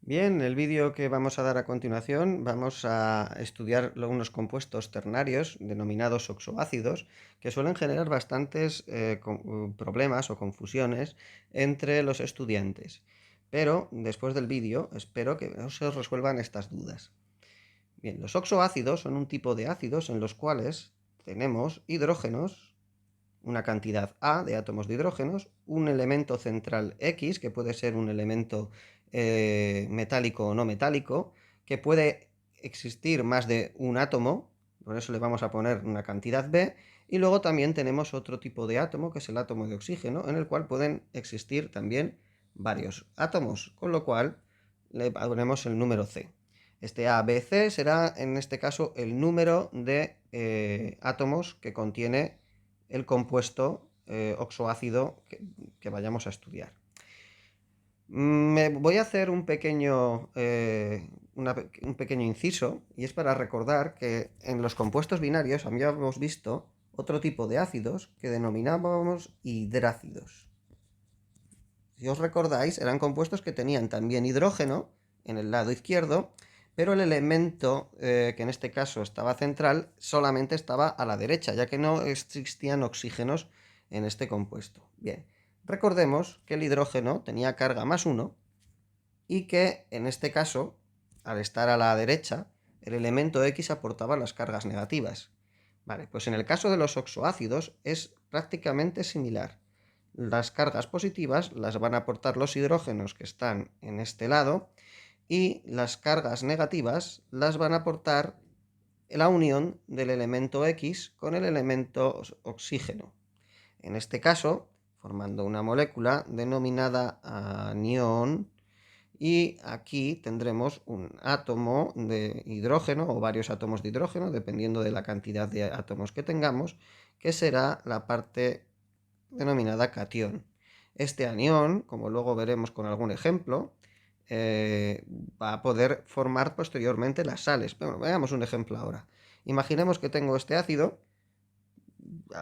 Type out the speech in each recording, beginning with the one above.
Bien, en el vídeo que vamos a dar a continuación vamos a estudiar unos compuestos ternarios denominados oxoácidos que suelen generar bastantes problemas o confusiones entre los estudiantes. Pero después del vídeo espero que se os resuelvan estas dudas. Bien, los oxoácidos son un tipo de ácidos en los cuales tenemos hidrógenos, una cantidad A de átomos de hidrógenos, un elemento central X, que puede ser un elemento metálico o no metálico, que puede existir más de un átomo, por eso le vamos a poner una cantidad B, y luego también tenemos otro tipo de átomo, que es el átomo de oxígeno, en el cual pueden existir también varios átomos, con lo cual le ponemos el número C. Este A, B, C será en este caso el número de átomos que contiene el compuesto oxoácido que vayamos a estudiar. Me voy a hacer un pequeño inciso, y es para recordar que en los compuestos binarios habíamos visto otro tipo de ácidos que denominábamos hidrácidos. Si os recordáis, eran compuestos que tenían también hidrógeno en el lado izquierdo, pero el elemento que en este caso estaba central solamente estaba a la derecha, ya que no existían oxígenos en este compuesto. Bien, recordemos que el hidrógeno tenía carga +1 y que en este caso, al estar a la derecha, el elemento X aportaba las cargas negativas. Vale, pues en el caso de los oxoácidos es prácticamente similar. Las cargas positivas las van a aportar los hidrógenos que están en este lado y las cargas negativas las van a aportar la unión del elemento X con el elemento oxígeno. En este caso, formando una molécula denominada anión, y aquí tendremos un átomo de hidrógeno o varios átomos de hidrógeno, dependiendo de la cantidad de átomos que tengamos, que será la parte denominada catión. Este anión, como luego veremos con algún ejemplo, va a poder formar posteriormente las sales. Bueno, veamos un ejemplo ahora. Imaginemos que tengo este ácido,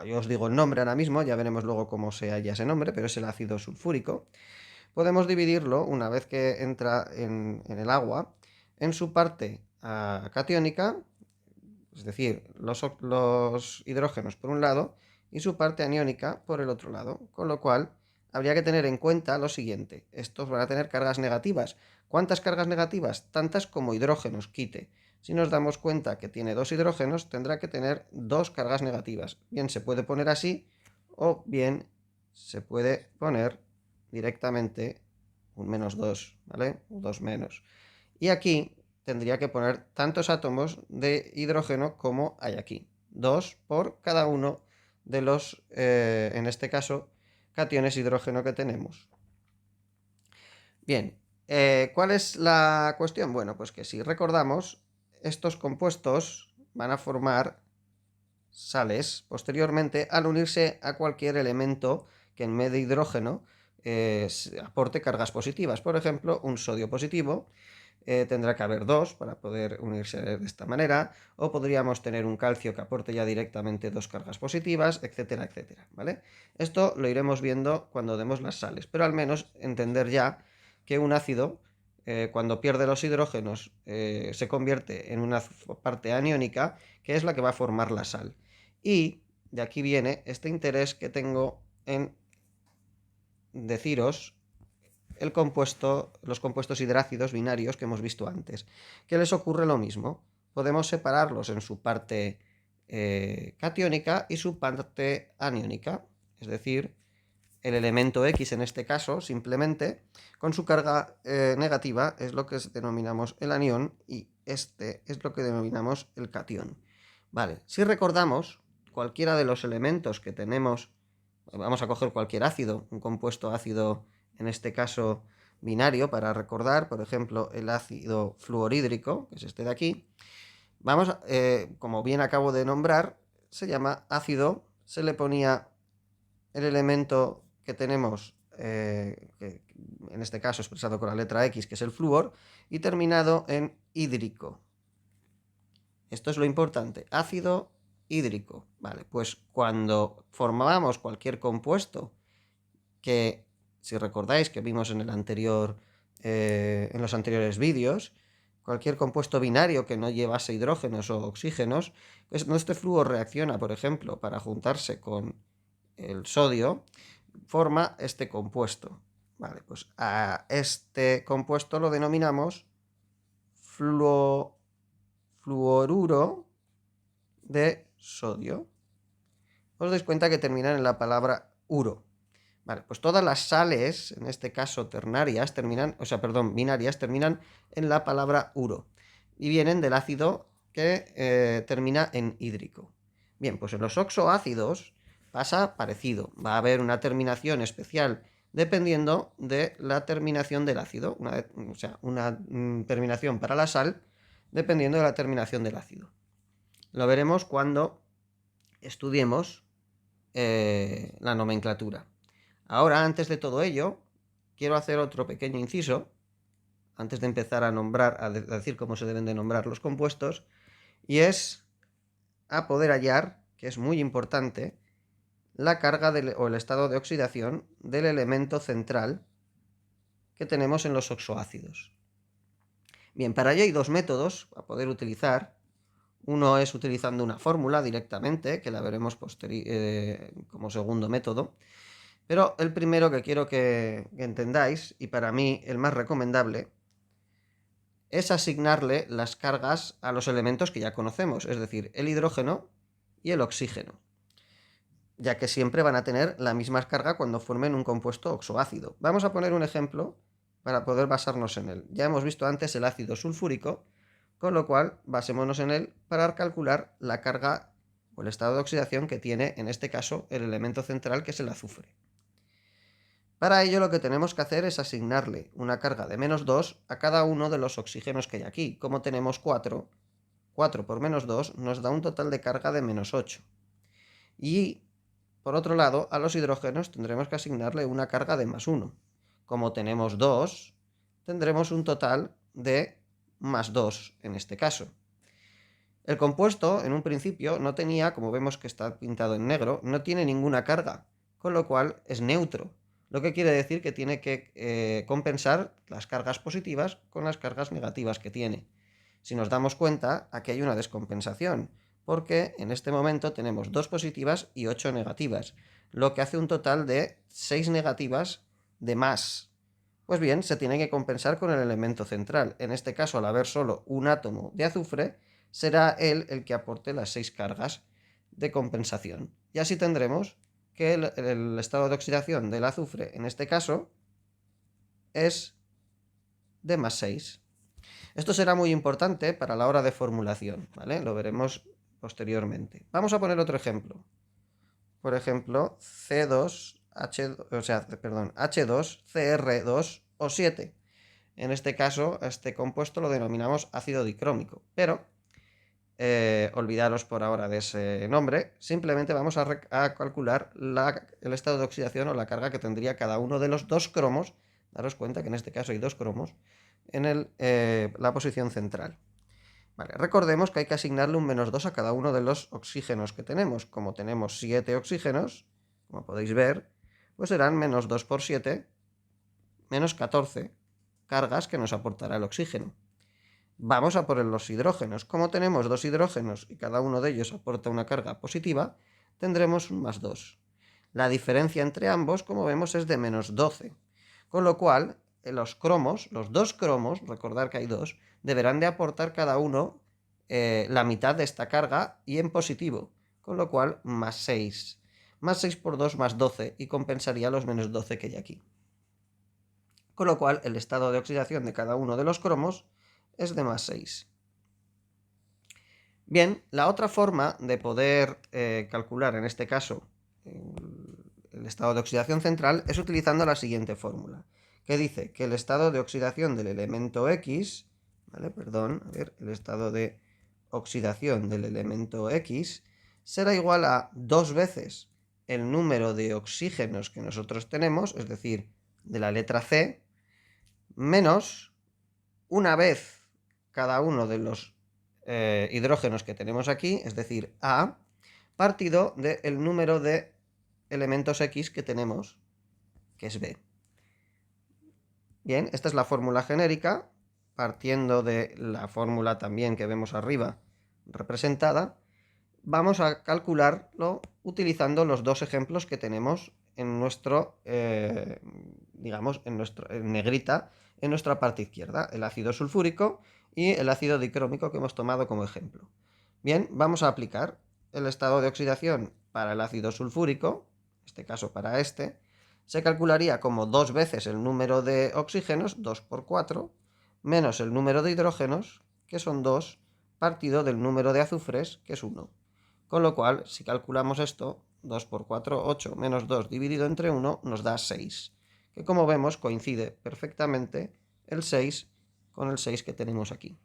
yo os digo el nombre ahora mismo, ya veremos luego cómo se halla ese nombre, pero es el ácido sulfúrico. Podemos dividirlo, una vez que entra en el agua, en su parte catiónica, es decir, los hidrógenos por un lado, y su parte aniónica por el otro lado. Con lo cual, habría que tener en cuenta lo siguiente: estos van a tener cargas negativas. ¿Cuántas cargas negativas? Tantas como hidrógenos quite. Si nos damos cuenta que tiene dos hidrógenos, tendrá que tener dos cargas negativas. Bien se puede poner así, o bien se puede poner directamente un -2, ¿vale? 2 menos. Y aquí tendría que poner tantos átomos de hidrógeno como hay aquí. 2 por cada uno de los, en este caso, cationes hidrógeno que tenemos. Bien, ¿cuál es la cuestión? Bueno, pues que si recordamos, estos compuestos van a formar sales posteriormente al unirse a cualquier elemento que en vez de hidrógeno aporte cargas positivas. Por ejemplo, un sodio positivo tendrá que haber dos para poder unirse de esta manera, o podríamos tener un calcio que aporte ya directamente dos cargas positivas, etcétera, etcétera, ¿vale? Esto lo iremos viendo cuando demos las sales, pero al menos entender ya que un ácido, cuando pierde los hidrógenos, se convierte en una parte aniónica, que es la que va a formar la sal. Y de aquí viene este interés que tengo en deciros los compuestos hidrácidos binarios que hemos visto antes, que les ocurre lo mismo. Podemos separarlos en su parte catiónica y su parte aniónica, es decir, el elemento X en este caso, simplemente, con su carga negativa, es lo que denominamos el anión, y este es lo que denominamos el catión. Vale, si recordamos, cualquiera de los elementos que tenemos, vamos a coger cualquier ácido, un compuesto ácido, en este caso binario, para recordar, por ejemplo, el ácido fluorhídrico, que es este de aquí. Vamos, como bien acabo de nombrar, se llama ácido, se le ponía el elemento que tenemos, que en este caso expresado con la letra X, que es el flúor, y terminado en hídrico. Esto es lo importante, ácido hídrico. Vale, pues cuando formábamos cualquier compuesto que, si recordáis que vimos en el anterior en los anteriores vídeos, cualquier compuesto binario que no llevase hidrógenos o oxígenos, este flúor reacciona, por ejemplo, para juntarse con el sodio, forma este compuesto. Vale, pues a este compuesto lo denominamos fluoruro de sodio. Os dais cuenta que terminan en la palabra uro. Vale, pues todas las sales, en este caso binarias, terminan en la palabra uro y vienen del ácido que termina en hídrico. Bien, pues en los oxoácidos pasa parecido. Va a haber una terminación especial dependiendo de la terminación del ácido, una terminación para la sal dependiendo de la terminación del ácido. Lo veremos cuando estudiemos la nomenclatura. Ahora, antes de todo ello, quiero hacer otro pequeño inciso, antes de empezar a decir cómo se deben de nombrar los compuestos, y es a poder hallar, que es muy importante, la carga o el estado de oxidación del elemento central que tenemos en los oxoácidos. Bien, para ello hay dos métodos a poder utilizar. Uno es utilizando una fórmula directamente, que la veremos como segundo método. Pero el primero que quiero que entendáis, y para mí el más recomendable, es asignarle las cargas a los elementos que ya conocemos, es decir, el hidrógeno y el oxígeno, ya que siempre van a tener la misma carga cuando formen un compuesto oxoácido. Vamos a poner un ejemplo para poder basarnos en él. Ya hemos visto antes el ácido sulfúrico, con lo cual basémonos en él para calcular la carga o el estado de oxidación que tiene, en este caso, el elemento central, que es el azufre. Para ello lo que tenemos que hacer es asignarle una carga de -2 a cada uno de los oxígenos que hay aquí. Como tenemos 4 por -2 nos da un total de carga de -8. Y, por otro lado, a los hidrógenos tendremos que asignarle una carga de +1. Como tenemos 2, tendremos un total de +2 en este caso. El compuesto, en un principio, no tenía, como vemos que está pintado en negro, no tiene ninguna carga, con lo cual es neutro. Lo que quiere decir que tiene que compensar las cargas positivas con las cargas negativas que tiene. Si nos damos cuenta, aquí hay una descompensación, porque en este momento tenemos 2 positivas y 8 negativas, lo que hace un total de 6 negativas de más. Pues bien, se tiene que compensar con el elemento central. En este caso, al haber solo un átomo de azufre, será él el que aporte las 6 cargas de compensación. Y así tendremos que el estado de oxidación del azufre, en este caso, es de +6. Esto será muy importante para la hora de formulación, ¿vale? Lo veremos posteriormente. Vamos a poner otro ejemplo. Por ejemplo, H2CR2O7. En este caso, este compuesto lo denominamos ácido dicrómico, pero olvidaros por ahora de ese nombre. Simplemente vamos a calcular el estado de oxidación o la carga que tendría cada uno de los dos cromos. Daros cuenta que en este caso hay dos cromos en la posición central. Vale, recordemos que hay que asignarle un -2 a cada uno de los oxígenos que tenemos. Como tenemos 7 oxígenos, como podéis ver, pues serán -2 por 7, -14 cargas que nos aportará el oxígeno. Vamos a por los hidrógenos. Como tenemos 2 hidrógenos y cada uno de ellos aporta una carga positiva, tendremos un +2. La diferencia entre ambos, como vemos, es de -12. Con lo cual, los dos cromos, recordar que hay dos, deberán de aportar cada uno la mitad de esta carga y en positivo. Con lo cual, +6. +6 por 2, +12, y compensaría los -12 que hay aquí. Con lo cual, el estado de oxidación de cada uno de los cromos es de +6. Bien, la otra forma de poder calcular, en este caso, el estado de oxidación central es utilizando la siguiente fórmula, que dice que el estado de oxidación del elemento X, el estado de oxidación del elemento X será igual a 2 veces el número de oxígenos que nosotros tenemos, es decir, de la letra C, menos una vez cada uno de los hidrógenos que tenemos aquí, es decir, A, partido del número de elementos X que tenemos, que es B. Bien, esta es la fórmula genérica, partiendo de la fórmula también que vemos arriba representada. Vamos a calcularlo utilizando los dos ejemplos que tenemos en nuestro, digamos, en negrita, en nuestra parte izquierda, el ácido sulfúrico y el ácido dicrómico que hemos tomado como ejemplo. Bien, vamos a aplicar el estado de oxidación para el ácido sulfúrico, en este caso para este, se calcularía como 2 veces el número de oxígenos, 2 por 4, menos el número de hidrógenos, que son 2, partido del número de azufres, que es 1. Con lo cual, si calculamos esto, 2 por 4, 8, menos 2 dividido entre 1 nos da 6, que como vemos coincide perfectamente el 6 con el 6 que tenemos aquí.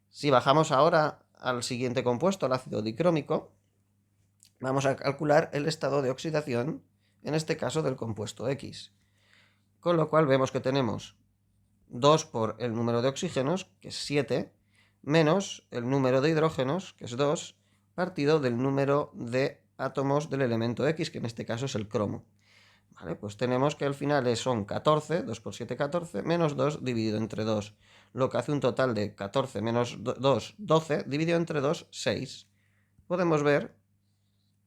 Si bajamos ahora al siguiente compuesto, al ácido dicrómico, vamos a calcular el estado de oxidación, en este caso del compuesto X. Con lo cual vemos que tenemos 2 por el número de oxígenos, que es 7, menos el número de hidrógenos, que es 2, partido del número de átomos del elemento X, que en este caso es el cromo. Vale, pues tenemos que al final son 14, 2 por 7, 14, menos 2 dividido entre 2, lo que hace un total de 14 menos 2, 12, dividido entre 2, 6. Podemos ver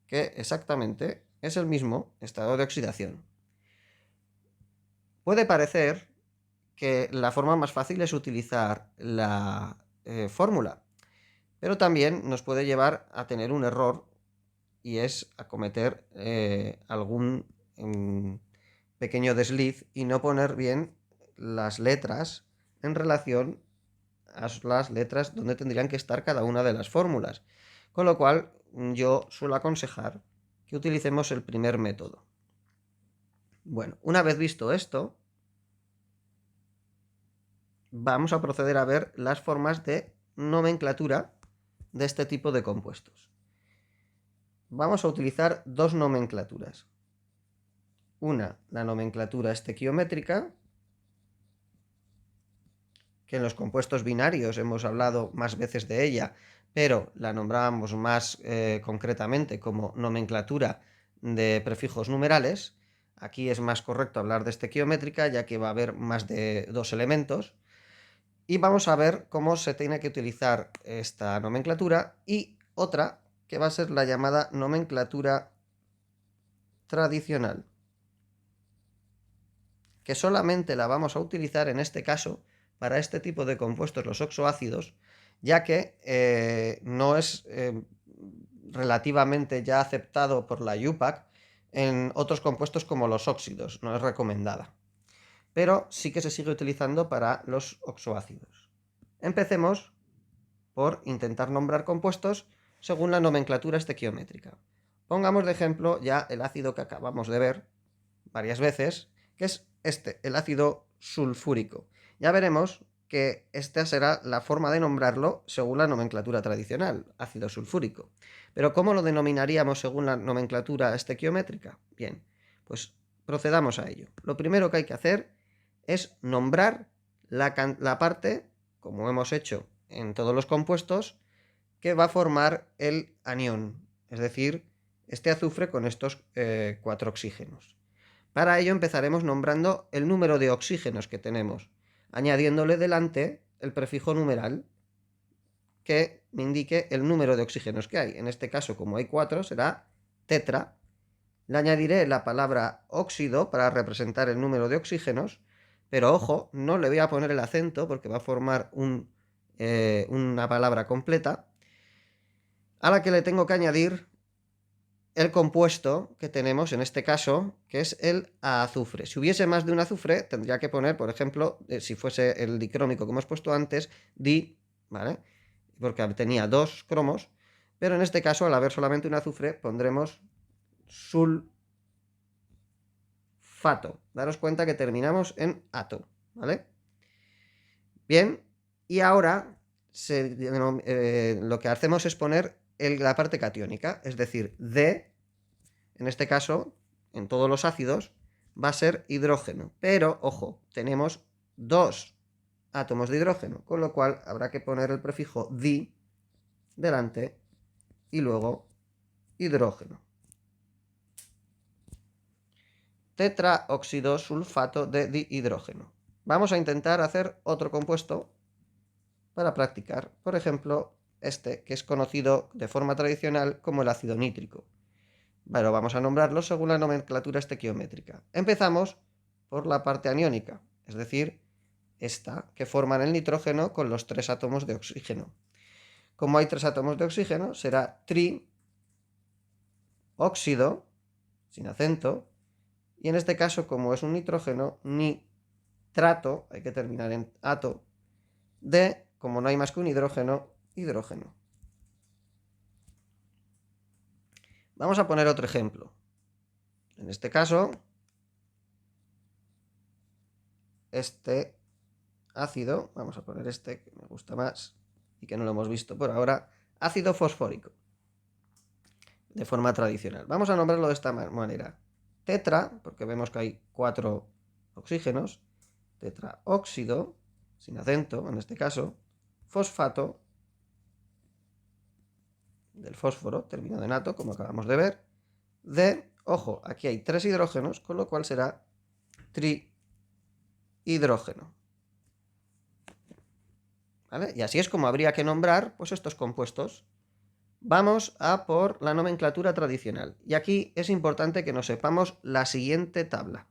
que exactamente es el mismo estado de oxidación. Puede parecer que la forma más fácil es utilizar la fórmula, pero también nos puede llevar a tener un error y es a cometer algún pequeño desliz y no poner bien las letras en relación a las letras donde tendrían que estar cada una de las fórmulas. Con lo cual yo suelo aconsejar que utilicemos el primer método. Bueno, una vez visto esto, vamos a proceder a ver las formas de nomenclatura de este tipo de compuestos. Vamos a utilizar dos nomenclaturas. Una, la nomenclatura estequiométrica, que en los compuestos binarios hemos hablado más veces de ella, pero la nombrábamos más concretamente como nomenclatura de prefijos numerales. Aquí es más correcto hablar de estequiométrica, ya que va a haber más de 2 elementos. Y vamos a ver cómo se tiene que utilizar esta nomenclatura y otra que va a ser la llamada nomenclatura tradicional, que solamente la vamos a utilizar en este caso para este tipo de compuestos, los oxoácidos, ya que no es relativamente ya aceptado por la IUPAC en otros compuestos como los óxidos, no es recomendada, pero sí que se sigue utilizando para los oxoácidos. Empecemos por intentar nombrar compuestos según la nomenclatura estequiométrica. Pongamos de ejemplo ya el ácido que acabamos de ver varias veces, que es este, el ácido sulfúrico. Ya veremos que esta será la forma de nombrarlo según la nomenclatura tradicional, ácido sulfúrico. Pero ¿cómo lo denominaríamos según la nomenclatura estequiométrica? Bien, pues procedamos a ello. Lo primero que hay que hacer es nombrar la parte, como hemos hecho en todos los compuestos, que va a formar el anión, es decir, este azufre con estos 4 oxígenos. Para ello empezaremos nombrando el número de oxígenos que tenemos, añadiéndole delante el prefijo numeral que me indique el número de oxígenos que hay. En este caso, como hay 4, será tetra. Le añadiré la palabra óxido para representar el número de oxígenos, pero ojo, no le voy a poner el acento porque va a formar una palabra completa, a la que le tengo que añadir el compuesto que tenemos en este caso, que es el azufre. Si hubiese más de un azufre, tendría que poner, por ejemplo, si fuese el dicrómico que hemos puesto antes, di, ¿vale? Porque tenía 2 cromos, pero en este caso, al haber solamente un azufre, pondremos sulfato. Daros cuenta que terminamos en ato, ¿vale? Bien, y ahora lo que hacemos es poner la parte catiónica, es decir, D, en este caso, en todos los ácidos, va a ser hidrógeno. Pero, ojo, tenemos 2 átomos de hidrógeno, con lo cual habrá que poner el prefijo di delante y luego hidrógeno. tetraóxido sulfato de dihidrógeno. Vamos a intentar hacer otro compuesto para practicar. Por ejemplo, este, que es conocido de forma tradicional como el ácido nítrico. Bueno, vamos a nombrarlo según la nomenclatura estequiométrica. Empezamos por la parte aniónica, es decir, esta, que forman el nitrógeno con los 3 átomos de oxígeno. Como hay 3 átomos de oxígeno, será trióxido, sin acento, y en este caso, como es un nitrógeno, nitrato, hay que terminar en ato, de, como no hay más que un hidrógeno, hidrógeno. Vamos a poner otro ejemplo. En este caso, este ácido, vamos a poner este que me gusta más y que no lo hemos visto por ahora, ácido fosfórico, de forma tradicional. Vamos a nombrarlo de esta manera. Tetra, porque vemos que hay 4 oxígenos, tetraóxido, sin acento en este caso, fosfato, del fósforo, terminado en ato, como acabamos de ver, de, ojo, aquí hay 3 hidrógenos, con lo cual será trihidrógeno. ¿Vale? Y así es como habría que nombrar pues, estos compuestos. Vamos a por la nomenclatura tradicional. Y aquí es importante que nos sepamos la siguiente tabla.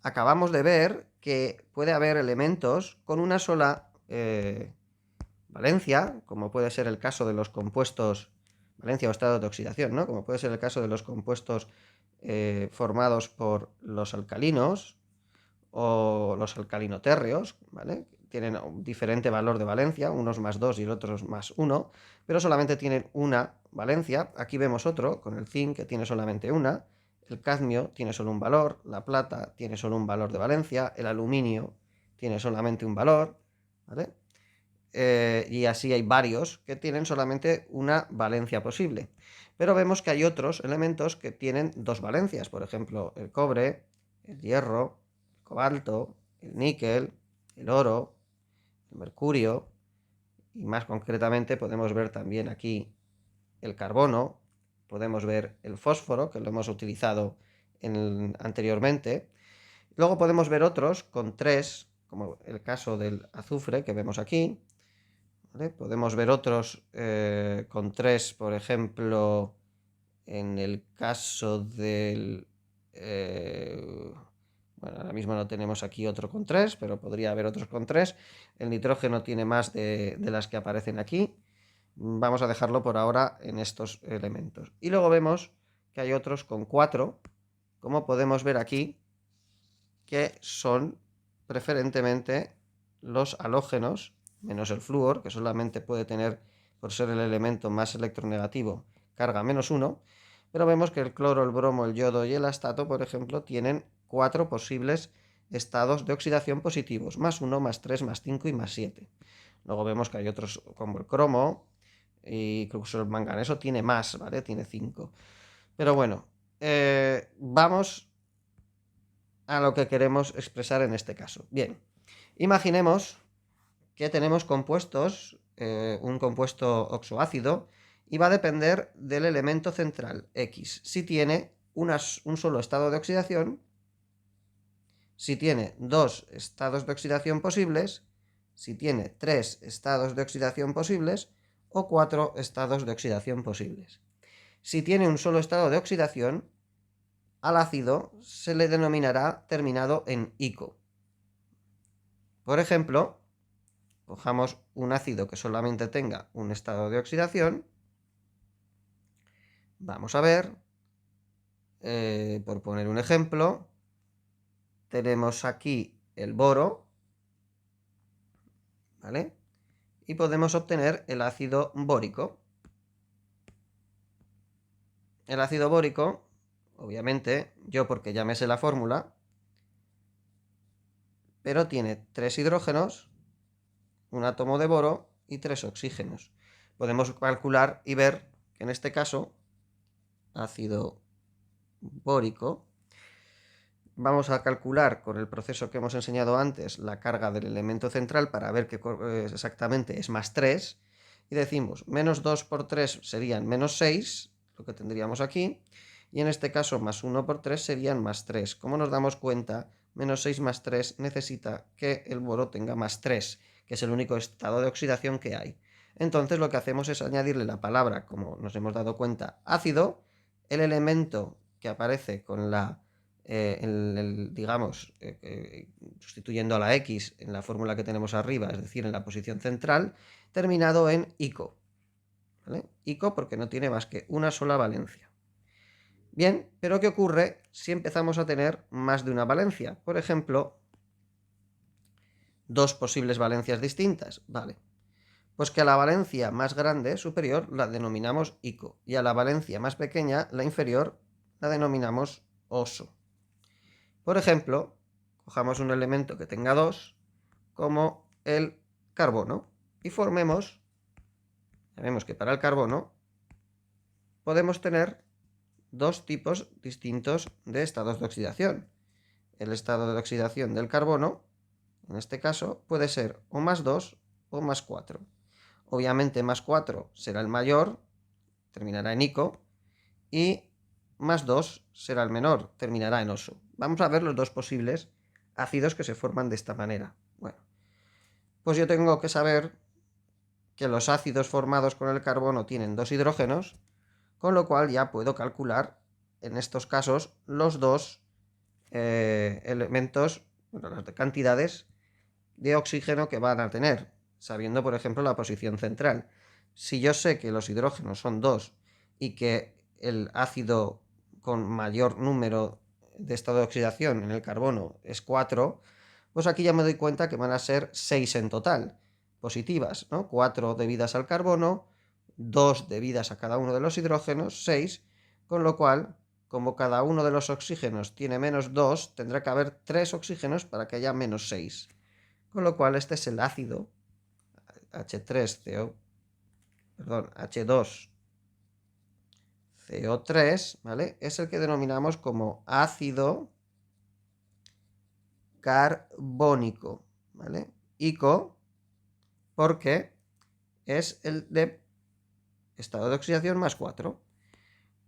Acabamos de ver que puede haber elementos con una sola valencia, como puede ser el caso de los compuestos, valencia o estado de oxidación, ¿no? Como puede ser el caso de los compuestos formados por los alcalinos o los alcalinotérreos, ¿vale? Tienen un diferente valor de valencia, unos más 2 y el otro más 1, pero solamente tienen una valencia. Aquí vemos otro con el zinc que tiene solamente una, el cadmio tiene solo un valor, la plata tiene solo un valor de valencia, el aluminio tiene solamente un valor, ¿vale? Y así hay varios que tienen solamente una valencia posible. Pero vemos que hay otros elementos que tienen 2 valencias, por ejemplo, el cobre, el hierro, el cobalto, el níquel, el oro, el mercurio, y más concretamente podemos ver también aquí el carbono, podemos ver el fósforo, que lo hemos utilizado anteriormente. Luego podemos ver otros con 3, como el caso del azufre que vemos aquí. ¿Vale? Podemos ver otros con 3, por ejemplo, en el caso del... bueno, ahora mismo no tenemos aquí otro con 3, pero podría haber otros con 3. El nitrógeno tiene más de las que aparecen aquí. Vamos a dejarlo por ahora en estos elementos. Y luego vemos que hay otros con 4, como podemos ver aquí, que son preferentemente los halógenos, menos el flúor, que solamente puede tener, por ser el elemento más electronegativo, carga -1, pero vemos que el cloro, el bromo, el yodo y el astato, por ejemplo, tienen 4 posibles estados de oxidación positivos, +1, +3, +5 y +7. Luego vemos que hay otros como el cromo, e incluso el manganeso tiene más, ¿vale? Tiene 5. Pero bueno, vamos a lo que queremos expresar en este caso. Bien, imaginemos que tenemos compuestos, un compuesto oxoácido, y va a depender del elemento central, X. Si tiene un solo estado de oxidación, si tiene 2 estados de oxidación posibles, si tiene 3 estados de oxidación posibles o 4 estados de oxidación posibles. Si tiene un solo estado de oxidación, al ácido se le denominará terminado en ico. Por ejemplo, cojamos un ácido que solamente tenga un estado de oxidación. Vamos a ver, por poner un ejemplo, tenemos aquí el boro, ¿vale? Y podemos obtener el ácido bórico. El ácido bórico, obviamente, yo porque ya me sé la fórmula, pero tiene 3 hidrógenos, un átomo de boro y 3 oxígenos. Podemos calcular y ver que en este caso, ácido bórico, vamos a calcular con el proceso que hemos enseñado antes la carga del elemento central para ver que exactamente es +3, y decimos -2 por 3 serían -6, lo que tendríamos aquí, y en este caso más 1 por 3 serían más 3. Como nos damos cuenta, menos 6 más 3 necesita que el boro tenga más 3, que es el único estado de oxidación que hay. Entonces lo que hacemos es añadirle la palabra, como nos hemos dado cuenta, ácido, el elemento que aparece con la, digamos, sustituyendo a la X en la fórmula que tenemos arriba, es decir, en la posición central, terminado en ico. ¿Vale? Ico porque no tiene más que una sola valencia. Bien, pero ¿qué ocurre si empezamos a tener más de una valencia? Por ejemplo, dos posibles valencias distintas. Vale. Pues que a la valencia más grande, superior, la denominamos ico, y a la valencia más pequeña, la inferior, la denominamos oso. Por ejemplo, cojamos un elemento que tenga 2, como el carbono, y formemos, sabemos que para el carbono podemos tener dos tipos distintos de estados de oxidación. El estado de oxidación del carbono, en este caso, puede ser o más 2 o más 4. Obviamente más 4 será el mayor, terminará en ico, y más 2 será el menor, terminará en oso. Vamos a ver los dos posibles ácidos que se forman de esta manera. Bueno, pues yo tengo que saber que los ácidos formados con el carbono tienen dos hidrógenos, con lo cual ya puedo calcular en estos casos los dos elementos, bueno, las cantidades de oxígeno que van a tener, sabiendo por ejemplo la posición central. Si yo sé que los hidrógenos son 2 y que el ácido con mayor número de estado de oxidación en el carbono es 4, pues aquí ya me doy cuenta que van a ser 6 en total, positivas, ¿no? 4 debidas al carbono, 2 debidas a cada uno de los hidrógenos, 6, con lo cual, como cada uno de los oxígenos tiene menos 2, tendrá que haber 3 oxígenos para que haya menos 6. Con lo cual este es el ácido H3CO, perdón, H2CO3, ¿vale? Es el que denominamos como ácido carbónico, ¿vale? Ico, porque es el de estado de oxidación más 4.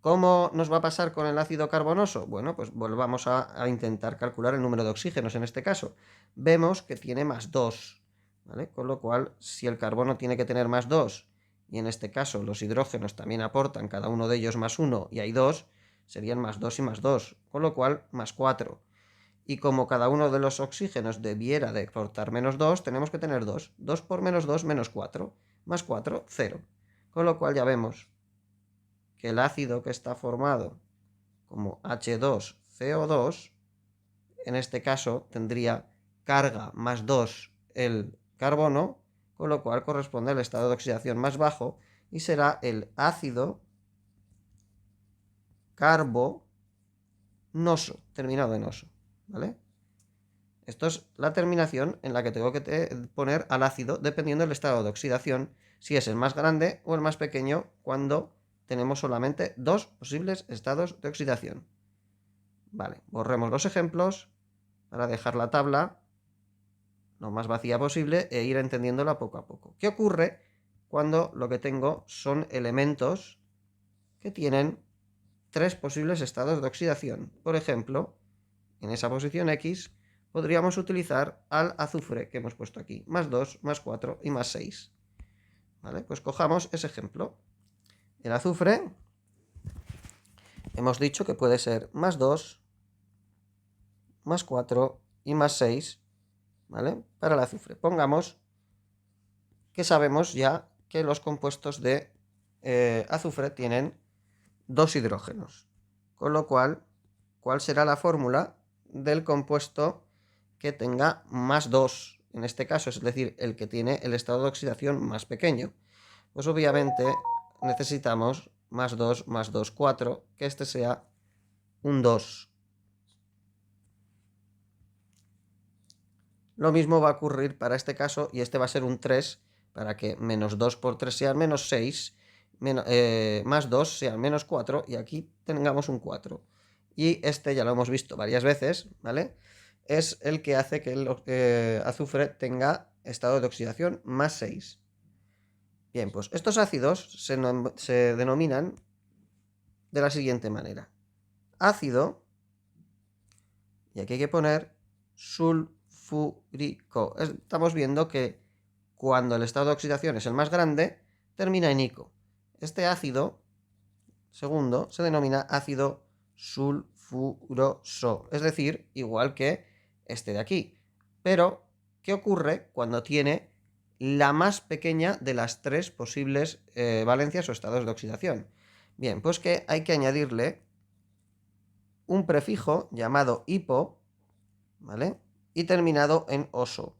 ¿Cómo nos va a pasar con el ácido carbonoso? Bueno, pues volvamos a intentar calcular el número de oxígenos en este caso. Vemos que tiene más 2, ¿vale? Con lo cual, si el carbono tiene que tener más 2, y en este caso los hidrógenos también aportan cada uno de ellos más 1, y hay 2, serían más 2 y más 2, con lo cual más 4. Y como cada uno de los oxígenos debiera de aportar menos 2, tenemos que tener 2. 2 por menos 2, menos 4. Más 4, 0. Con lo cual ya vemos que el ácido que está formado como H2CO2, en este caso tendría carga más 2 el carbono, con lo cual corresponde al estado de oxidación más bajo y será el ácido carbonoso, terminado en oso, ¿vale? Esto es la terminación en la que tengo que poner al ácido dependiendo del estado de oxidación, si es el más grande o el más pequeño cuando tenemos solamente dos posibles estados de oxidación. Vale, borremos los ejemplos para dejar la tabla lo más vacía posible e ir entendiéndola poco a poco. ¿Qué ocurre cuando lo que tengo son elementos que tienen tres posibles estados de oxidación? Por ejemplo, en esa posición X podríamos utilizar al azufre que hemos puesto aquí, más 2, más 4 y más 6. ¿Vale? Pues cojamos ese ejemplo. El azufre hemos dicho que puede ser más 2, más 4 y más 6, ¿vale? Para el azufre. Pongamos que sabemos ya que los compuestos de azufre tienen dos hidrógenos. Con lo cual, ¿cuál será la fórmula del compuesto que tenga más 2? En este caso, es decir, el que tiene el estado de oxidación más pequeño. Pues obviamente necesitamos más 2, más 2, 4, que este sea un 2. Lo mismo va a ocurrir para este caso y este va a ser un 3 para que menos 2 por 3 sea menos 6, más 2 sea menos 4 y aquí tengamos un 4. Y este ya lo hemos visto varias veces, ¿vale? Es el que hace que el azufre tenga estado de oxidación más 6. Bien, pues estos ácidos se denominan de la siguiente manera. ácido, y aquí hay que poner sulfúrico. Estamos viendo que cuando el estado de oxidación es el más grande, termina en ico. Este ácido, segundo, se denomina ácido sulfuroso, es decir, igual que este de aquí. Pero, ¿qué ocurre cuando tiene la más pequeña de las tres posibles valencias o estados de oxidación? Bien, pues que hay que añadirle un prefijo llamado hipo, ¿vale? Y terminado en oso.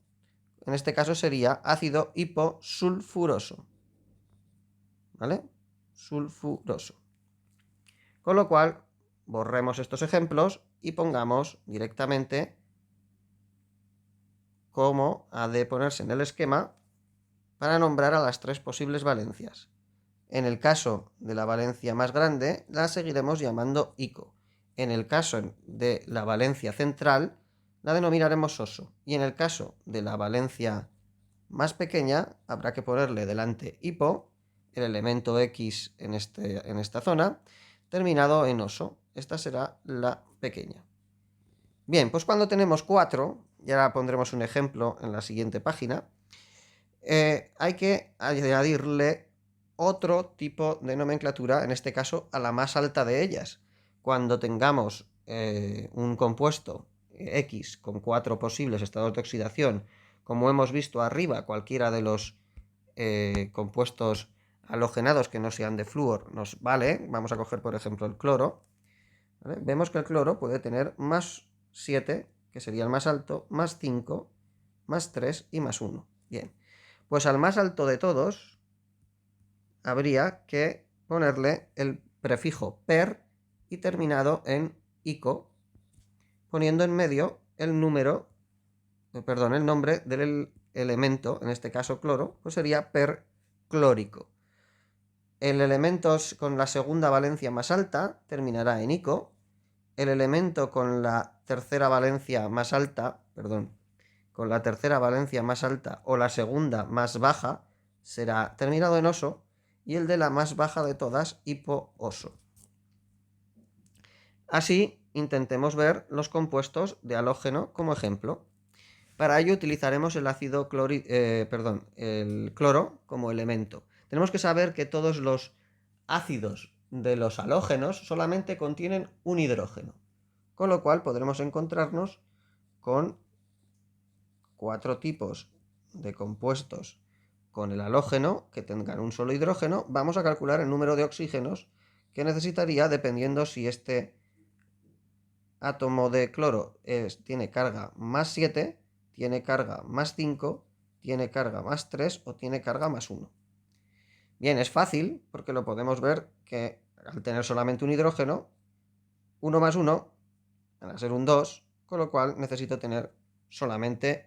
En este caso sería ácido hiposulfuroso, ¿vale? Sulfuroso. Con lo cual, borremos estos ejemplos y pongamos directamente cómo ha de ponerse en el esquema para nombrar a las tres posibles valencias. En el caso de la valencia más grande, la seguiremos llamando ico. En el caso de la valencia central, la denominaremos oso. Y en el caso de la valencia más pequeña, habrá que ponerle delante hipo, el elemento X en esta zona, terminado en oso. Esta será la pequeña. Bien, pues cuando tenemos 4, y ahora pondremos un ejemplo en la siguiente página, hay que añadirle otro tipo de nomenclatura, en este caso a la más alta de ellas. Cuando tengamos un compuesto X con 4 posibles estados de oxidación, como hemos visto arriba, cualquiera de los compuestos halogenados que no sean de flúor nos vale. Vamos a coger por ejemplo el cloro, ¿vale? Vemos que el cloro puede tener más 7, que sería el más alto, más 5, más 3 y más 1. Bien, pues al más alto de todos habría que ponerle el prefijo per y terminado en ico, poniendo en medio el nombre del elemento, en este caso cloro, pues sería perclórico. El elemento con la segunda valencia más alta terminará en ico. El elemento con la tercera valencia más alta, o la segunda más baja será terminado en oso, y el de la más baja de todas, hipooso. Así intentemos ver los compuestos de halógeno como ejemplo. Para ello utilizaremos el el cloro como elemento. Tenemos que saber que todos los ácidos de los halógenos solamente contienen un hidrógeno, con lo cual podremos encontrarnos con 4 tipos de compuestos con el halógeno que tengan un solo hidrógeno. Vamos a calcular el número de oxígenos que necesitaría dependiendo si este átomo de cloro tiene carga más 7, tiene carga más 5, tiene carga más 3 o tiene carga más 1. Bien, es fácil porque lo podemos ver que al tener solamente un hidrógeno, 1 más 1 van a ser un 2, con lo cual necesito tener solamente,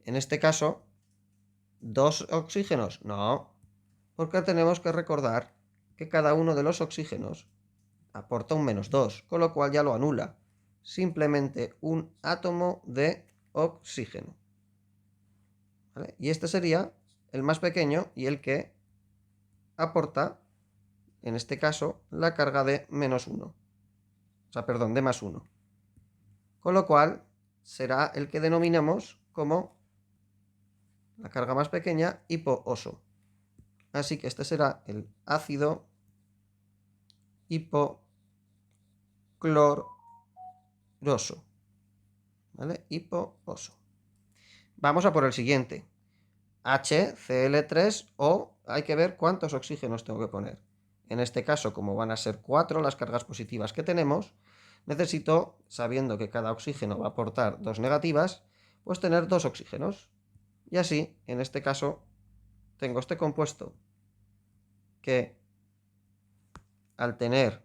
en este caso, 2 oxígenos. No, porque tenemos que recordar que cada uno de los oxígenos aporta un -2, con lo cual ya lo anula. Simplemente un átomo de oxígeno, ¿vale? Y este sería el más pequeño y el que aporta, en este caso, la carga de -1. De más 1. Con lo cual será el que denominamos como la carga más pequeña, hipooso. Así que este será el ácido hipocloroso, ¿vale? Hipooso. Vamos a por el siguiente. HCl3O, hay que ver cuántos oxígenos tengo que poner. En este caso, como van a ser 4 las cargas positivas que tenemos, necesito, sabiendo que cada oxígeno va a aportar 2 negativas, pues tener 2 oxígenos. Y así, en este caso, tengo este compuesto que al tener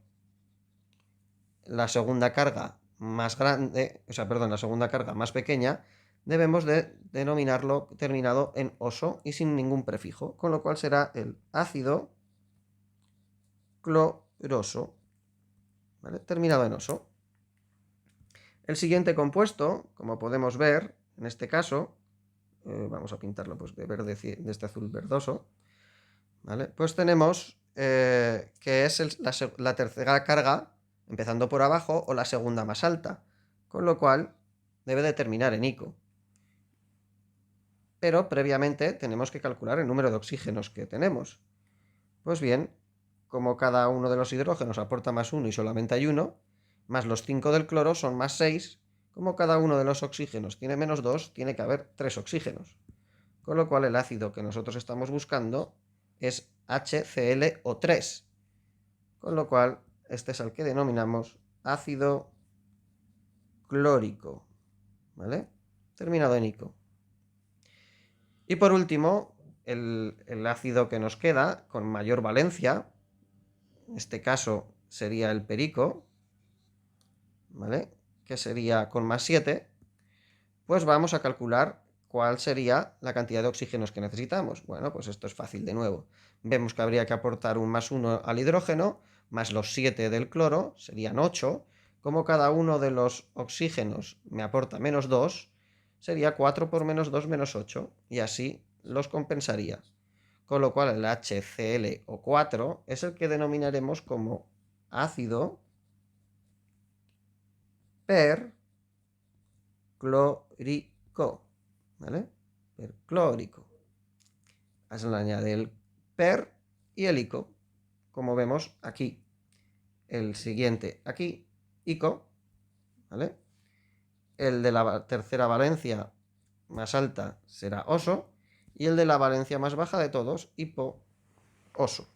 la segunda carga más grande, la segunda carga más pequeña, debemos de denominarlo terminado en oso y sin ningún prefijo, con lo cual será el ácido cloroso, ¿vale? Terminado en oso. El siguiente compuesto, como podemos ver, en este caso, vamos a pintarlo pues de verde, de este azul verdoso, ¿vale? Pues tenemos que es la tercera carga, empezando por abajo, o la segunda más alta, con lo cual debe de terminar en ico. Pero previamente tenemos que calcular el número de oxígenos que tenemos. Pues bien, como cada uno de los hidrógenos aporta más 1 y solamente hay 1, más los 5 del cloro son más 6, como cada uno de los oxígenos tiene menos 2, tiene que haber 3 oxígenos. Con lo cual el ácido que nosotros estamos buscando es HClO3. Con lo cual este es el que denominamos ácido clórico, ¿vale? Terminado en ico. Y por último, el ácido que nos queda con mayor valencia, en este caso sería el perico, ¿vale? Que sería con más 7, pues vamos a calcular cuál sería la cantidad de oxígenos que necesitamos. Bueno, pues esto es fácil de nuevo. Vemos que habría que aportar un más 1 al hidrógeno, más los 7 del cloro, serían 8. Como cada uno de los oxígenos me aporta menos 2, sería 4 por menos 2 menos 8, y así los compensaría. Con lo cual el HClO4 es el que denominaremos como ácido perclórico, ¿vale? Perclórico. Se le añade el per y el ico, como vemos aquí. El siguiente aquí, ico, ¿vale? El de la tercera valencia más alta será oso, y el de la valencia más baja de todos, hipo-oso.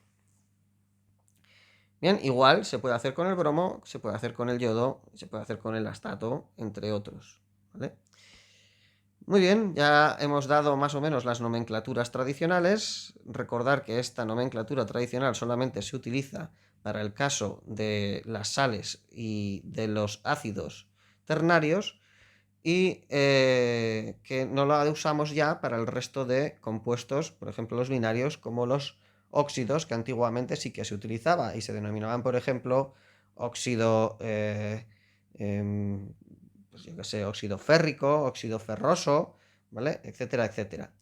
Bien, igual se puede hacer con el bromo, se puede hacer con el yodo, se puede hacer con el astato, entre otros, ¿vale? Muy bien, ya hemos dado más o menos las nomenclaturas tradicionales. Recordar que esta nomenclatura tradicional solamente se utiliza para el caso de las sales y de los ácidos ternarios, y que no la usamos ya para el resto de compuestos, por ejemplo los binarios, como los óxidos, que antiguamente sí que se utilizaba y se denominaban, por ejemplo, óxido, pues yo qué sé, óxido férrico, óxido ferroso, ¿vale? Etcétera, etcétera.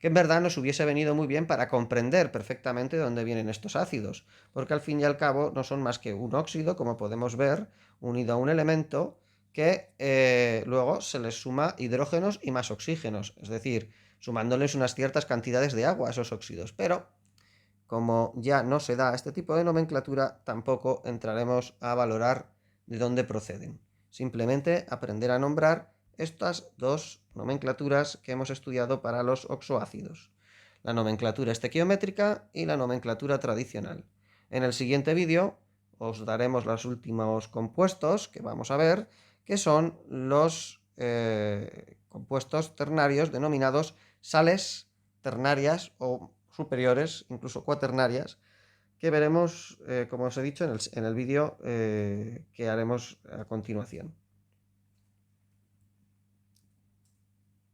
Que en verdad nos hubiese venido muy bien para comprender perfectamente de dónde vienen estos ácidos, porque al fin y al cabo no son más que un óxido, como podemos ver, unido a un elemento que luego se les suma hidrógenos y más oxígenos, es decir, sumándoles unas ciertas cantidades de agua a esos óxidos. Pero como ya no se da este tipo de nomenclatura, tampoco entraremos a valorar de dónde proceden. Simplemente aprender a nombrar estas dos nomenclaturas que hemos estudiado para los oxoácidos: la nomenclatura estequiométrica y la nomenclatura tradicional. En el siguiente vídeo os daremos los últimos compuestos que vamos a ver, que son los compuestos ternarios denominados sales ternarias o superiores, incluso cuaternarias, que veremos, como os he dicho, en el vídeo que haremos a continuación.